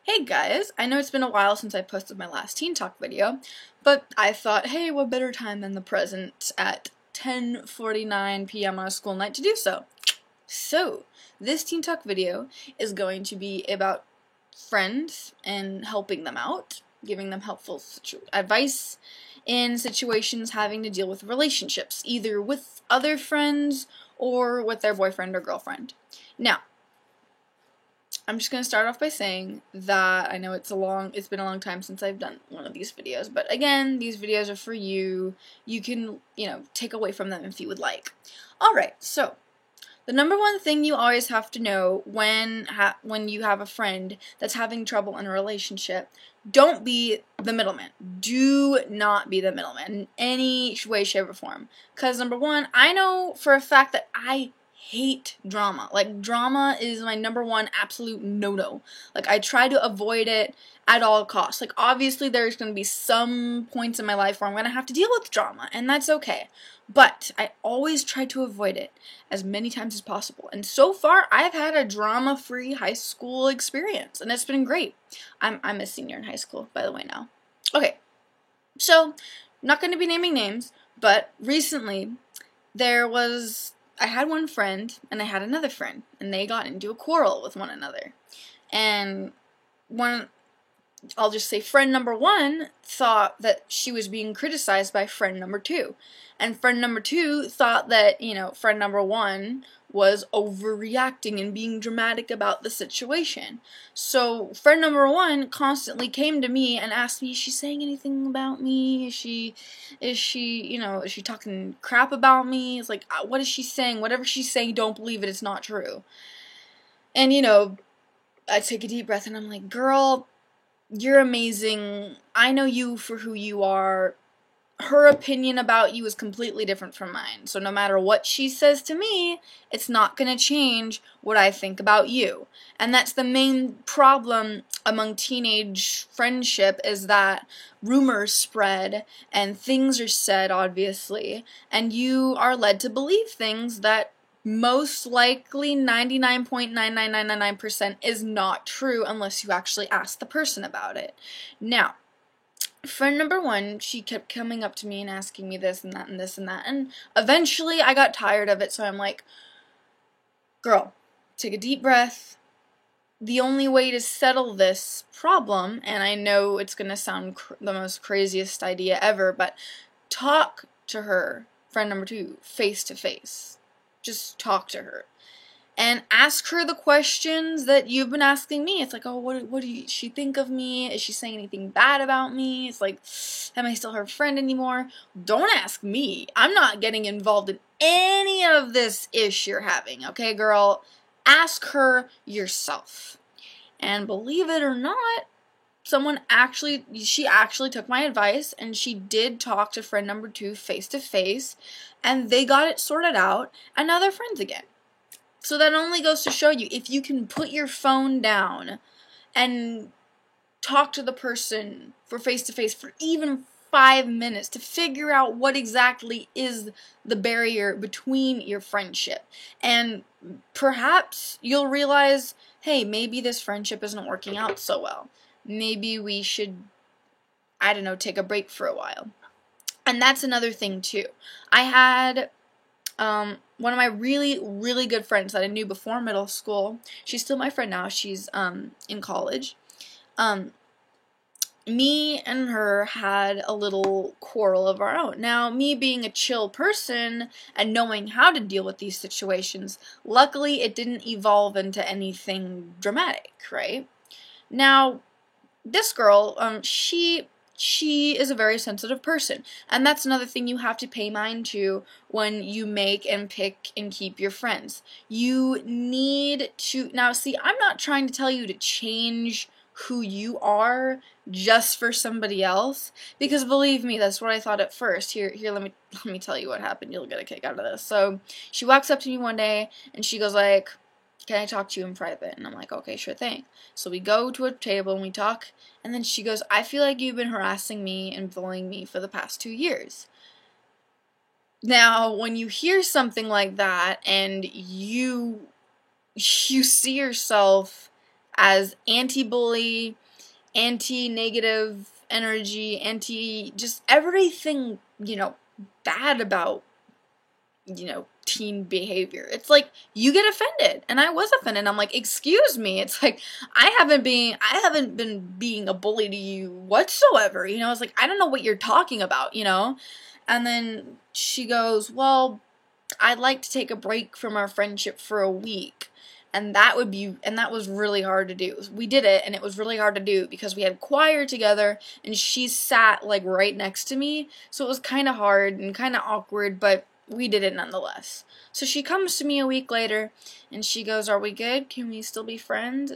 Hey guys, I know it's been a while since I posted my last Teen Talk video, but I thought, hey, what better time than the present at 10:49 p.m. on a school night to do so. So, this Teen Talk video is going to be about friends and helping them out, giving them helpful advice in situations having to deal with relationships, either with other friends or with their boyfriend or girlfriend. Now, I'm just going to start off by saying that I know it's been a long time since I've done one of these videos, but again, these videos are for you. You can, take away from them if you would like. Alright, so, the number one thing you always have to know when you have a friend that's having trouble in a relationship, don't be the middleman. Do not be the middleman in any way, shape, or form. Because number one, I know for a fact that I hate drama. Like, drama is my number one absolute no-no. Like, I try to avoid it at all costs. Like, obviously there's going to be some points in my life where I'm going to have to deal with drama, and that's okay. But I always try to avoid it as many times as possible. And so far, I've had a drama-free high school experience, and it's been great. I'm a senior in high school, by the way, now. Okay, so, not going to be naming names, but recently, I had one friend, and I had another friend, and they got into a quarrel with one another. And I'll just say friend number one thought that she was being criticized by friend number two. And friend number two thought that, friend number one was overreacting and being dramatic about the situation. So friend number one constantly came to me and asked me, is she saying anything about me? Is she talking crap about me? It's like, what is she saying? Whatever she's saying, don't believe it. It's not true. And, I take a deep breath and I'm like, girl, you're amazing. I know you for who you are. Her opinion about you is completely different from mine. So no matter what she says to me, it's not going to change what I think about you. And that's the main problem among teenage friendship, is that rumors spread and things are said, obviously, and you are led to believe things that most likely 99.99999% is not true unless you actually ask the person about it. Now, friend number one, she kept coming up to me and asking me this and that and this and that, and eventually I got tired of it, so I'm like, girl, take a deep breath. The only way to settle this problem, and I know it's going to sound the most craziest idea ever, but talk to her, friend number two, face to face. Just talk to her. And ask her the questions that you've been asking me. It's like, oh, what does she think of me? Is she saying anything bad about me? It's like, am I still her friend anymore? Don't ask me. I'm not getting involved in any of this ish you're having, okay, girl? Ask her yourself. And believe it or not, she actually took my advice, and she did talk to friend number two face to face, and they got it sorted out, and now they're friends again. So that only goes to show you, if you can put your phone down and talk to the person for face-to-face for even 5 minutes to figure out what exactly is the barrier between your friendship. And perhaps you'll realize, hey, maybe this friendship isn't working out so well. Maybe we should, take a break for a while. And that's another thing too. I had one of my really, really good friends that I knew before middle school. She's still my friend now. She's in college. Me and her had a little quarrel of our own. Now, me being a chill person and knowing how to deal with these situations, luckily it didn't evolve into anything dramatic, right? Now, this girl, she is a very sensitive person, and that's another thing you have to pay mind to when you make and pick and keep your friends. You need to, now see, I'm not trying to tell you to change who you are just for somebody else, because believe me, that's what I thought at first. Here, let me tell you what happened. You'll get a kick out of this. So, she walks up to me one day, and she goes like, can I talk to you in private? And I'm like, okay, sure thing. So we go to a table and we talk, and then she goes, I feel like you've been harassing me and bullying me for the past 2 years. Now, when you hear something like that and you see yourself as anti-bully, anti-negative energy, just everything, bad about, teen behavior. It's like, you get offended, and I was offended. I'm like, excuse me. It's like, I haven't been being a bully to you whatsoever. It's like, I don't know what you're talking about, And then she goes, well, I'd like to take a break from our friendship for a week. And that was really hard to do. We did it, and it was really hard to do because we had choir together, and she sat, like, right next to me. So it was kind of hard and kind of awkward, but we did it nonetheless. So she comes to me a week later, and she goes, are we good? Can we still be friends?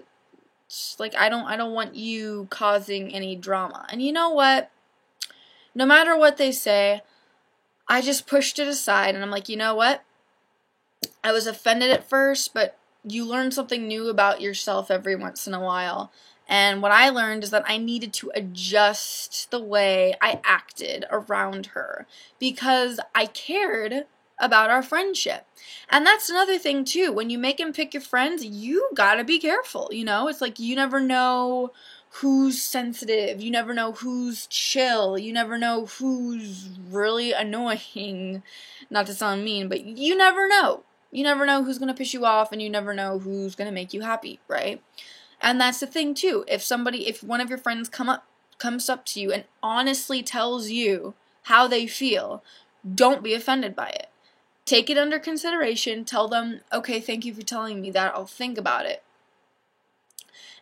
She's like, I don't want you causing any drama. And you know what? No matter what they say, I just pushed it aside, and I'm like, you know what? I was offended at first, but you learn something new about yourself every once in a while. And what I learned is that I needed to adjust the way I acted around her because I cared about our friendship. And that's another thing too. When you make and pick your friends, you gotta be careful, It's like you never know who's sensitive. You never know who's chill. You never know who's really annoying. Not to sound mean, but you never know. You never know who's going to piss you off, and you never know who's going to make you happy, right? And that's the thing, too. If one of your friends comes up to you and honestly tells you how they feel, don't be offended by it. Take it under consideration. Tell them, okay, thank you for telling me that. I'll think about it.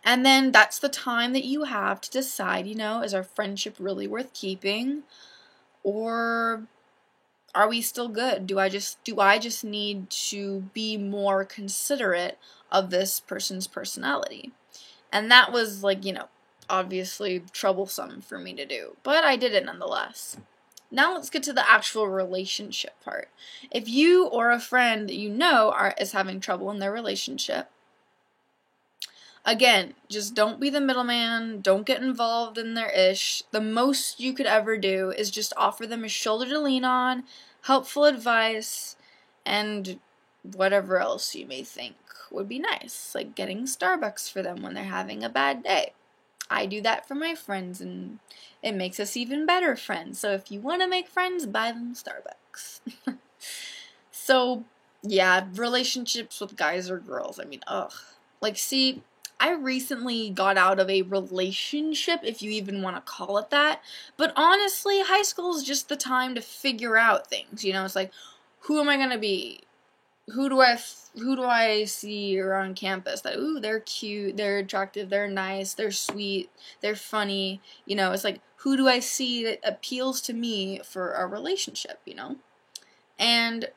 And then that's the time that you have to decide, is our friendship really worth keeping? Or are we still good? Do I just need to be more considerate of this person's personality? And that was like, obviously troublesome for me to do, but I did it nonetheless. Now let's get to the actual relationship part. If you or a friend that is having trouble in their relationship, again, just don't be the middleman. Don't get involved in their ish. The most you could ever do is just offer them a shoulder to lean on, helpful advice, and whatever else you may think would be nice, like getting Starbucks for them when they're having a bad day. I do that for my friends, and it makes us even better friends. So if you want to make friends, buy them Starbucks. So, yeah, relationships with guys or girls, ugh. Like, see, I recently got out of a relationship, if you even want to call it that, but honestly, high school is just the time to figure out things, It's like, who am I going to be? Who do I see around campus that, ooh, they're cute, they're attractive, they're nice, they're sweet, they're funny, It's like, who do I see that appeals to me for a relationship, And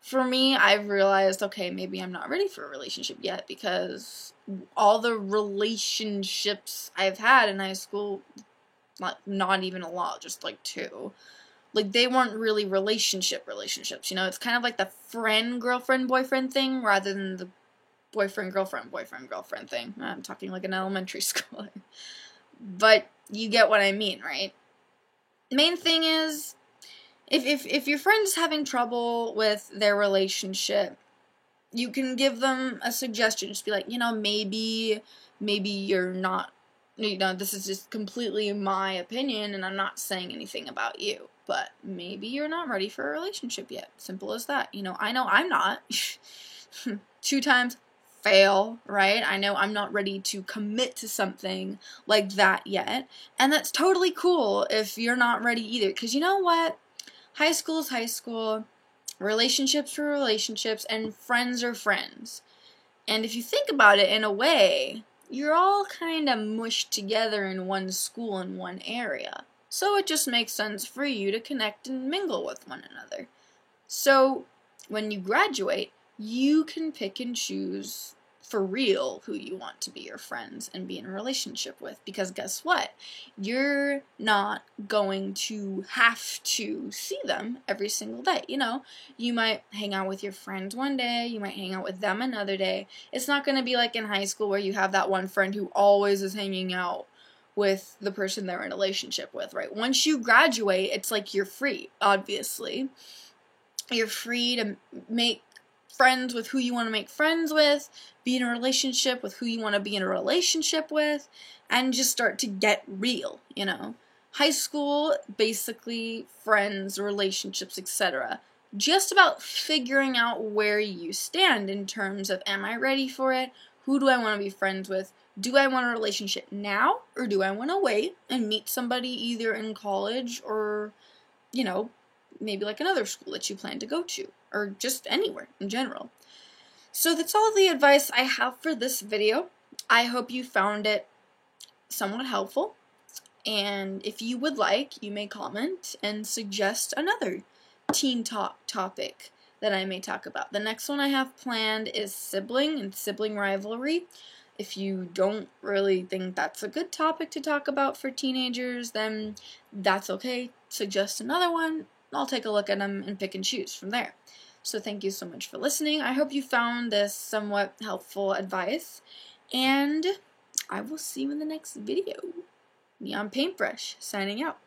for me, I've realized, okay, maybe I'm not ready for a relationship yet because all the relationships I've had in high school, not even a lot, just like 2, like they weren't really relationships, It's kind of like the friend, girlfriend, boyfriend thing rather than the boyfriend, girlfriend thing. I'm talking like an elementary schooler. But you get what I mean, right? Main thing is, if your friend's having trouble with their relationship, you can give them a suggestion. Just be like, maybe you're not, this is just completely my opinion, and I'm not saying anything about you, but maybe you're not ready for a relationship yet. Simple as that. I know I'm not. 2 times fail, right? I know I'm not ready to commit to something like that yet, and that's totally cool if you're not ready either, because you know what? High school is high school, relationships are relationships, and friends are friends. And if you think about it in a way, you're all kind of mushed together in one school in one area. So it just makes sense for you to connect and mingle with one another. So when you graduate, you can pick and choose for real who you want to be your friends and be in a relationship with, because guess what? You're not going to have to see them every single day. You might hang out with your friends one day, you might hang out with them another day. It's not going to be like in high school where you have that one friend who always is hanging out with the person they're in a relationship with, right? Once you graduate, it's like you're free, obviously. You're free to make friends with who you want to make friends with, be in a relationship with who you want to be in a relationship with, and just start to get real, you know. High school, basically friends, relationships, etc. Just about figuring out where you stand in terms of, am I ready for it? Who do I want to be friends with? Do I want a relationship now, or do I want to wait and meet somebody either in college or, you know, maybe like another school that you plan to go to, or just anywhere in general. So that's all the advice I have for this video. I hope you found it somewhat helpful, and if you would like, you may comment and suggest another teen talk topic that I may talk about. The next one I have planned is sibling and sibling rivalry. If you don't really think that's a good topic to talk about for teenagers, then that's okay. Suggest another one. I'll take a look at them and pick and choose from there. So thank you so much for listening. I hope you found this somewhat helpful advice, and I will see you in the next video. Neon Paintbrush, signing out.